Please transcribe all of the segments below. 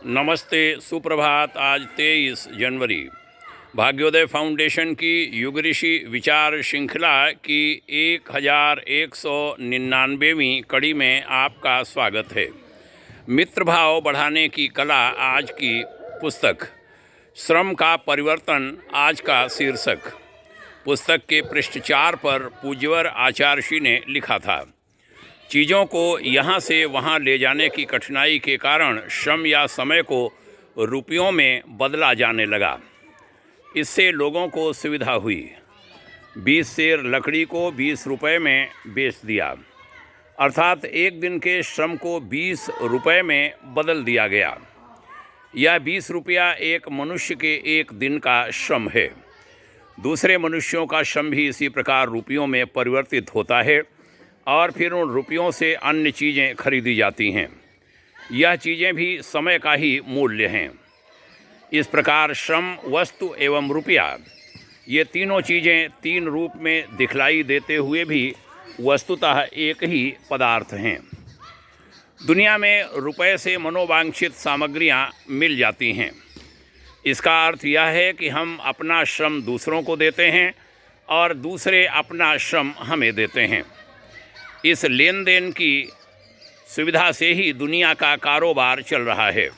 नमस्ते, सुप्रभात। आज 23 जनवरी भाग्योदय फाउंडेशन की युग ऋषि विचार श्रृंखला की 1199वीं कड़ी में आपका स्वागत है। मित्र भाव बढ़ाने की कला आज की पुस्तक, श्रम का परिवर्तन आज का शीर्षक। पुस्तक के पृष्ठ 4 पर पूज्यवर आचार्य ने लिखा था, चीज़ों को यहाँ से वहाँ ले जाने की कठिनाई के कारण श्रम या समय को रुपयों में बदला जाने लगा। इससे लोगों को सुविधा हुई। 20 सेर लकड़ी को 20 रुपये में बेच दिया, अर्थात एक दिन के श्रम को 20 रुपये में बदल दिया गया। यह 20 रुपया एक मनुष्य के एक दिन का श्रम है। दूसरे मनुष्यों का श्रम भी इसी प्रकार रुपयों में परिवर्तित होता है और फिर उन रुपयों से अन्य चीज़ें खरीदी जाती हैं। यह चीज़ें भी समय का ही मूल्य हैं। इस प्रकार श्रम, वस्तु एवं रुपया, ये तीनों चीज़ें तीन रूप में दिखलाई देते हुए भी वस्तुतः एक ही पदार्थ हैं। दुनिया में रुपए से मनोवांछित सामग्रियां मिल जाती हैं। इसका अर्थ यह है कि हम अपना श्रम दूसरों को देते हैं और दूसरे अपना श्रम हमें देते हैं। इस लेन देन की सुविधा से ही दुनिया का कारोबार चल रहा है।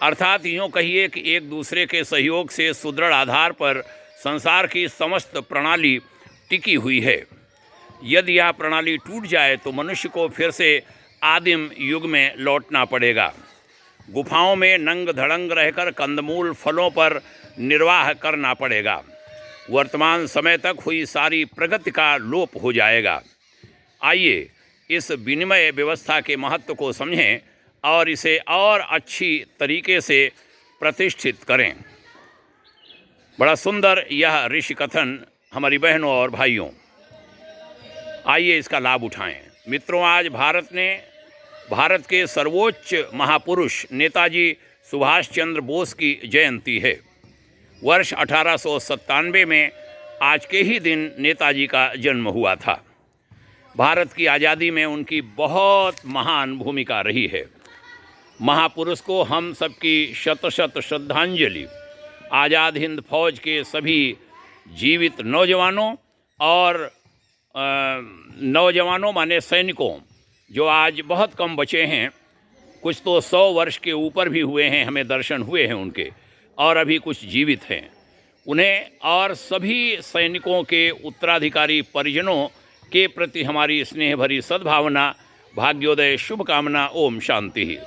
अर्थात यूँ कहिए कि एक दूसरे के सहयोग से सुदृढ़ आधार पर संसार की समस्त प्रणाली टिकी हुई है। यदि यह प्रणाली टूट जाए तो मनुष्य को फिर से आदिम युग में लौटना पड़ेगा। गुफाओं में नंग धड़ंग रहकर कंदमूल फलों पर निर्वाह करना पड़ेगा। वर्तमान समय तक हुई सारी प्रगति का लोप हो जाएगा। आइए इस विनिमय व्यवस्था के महत्व को समझें और इसे और अच्छी तरीके से प्रतिष्ठित करें। बड़ा सुंदर यह ऋषि कथन हमारी बहनों और भाइयों, आइए इसका लाभ उठाएं। मित्रों, आज भारत के सर्वोच्च महापुरुष नेताजी सुभाष चंद्र बोस की जयंती है। वर्ष 1897 में आज के ही दिन नेताजी का जन्म हुआ था। भारत की आज़ादी में उनकी बहुत महान भूमिका रही है। महापुरुष को हम सबकी शत शत श्रद्धांजलि। आज़ाद हिंद फौज के सभी जीवित नौजवानों और नौजवानों माने सैनिकों, जो आज बहुत कम बचे हैं, कुछ तो 100 वर्ष के ऊपर भी हुए हैं, हमें दर्शन हुए हैं उनके, और अभी कुछ जीवित हैं, उन्हें और सभी सैनिकों के उत्तराधिकारी परिजनों के प्रति हमारी स्नेह भरी सद्भावना, भाग्योदय शुभकामना। ओम शांति।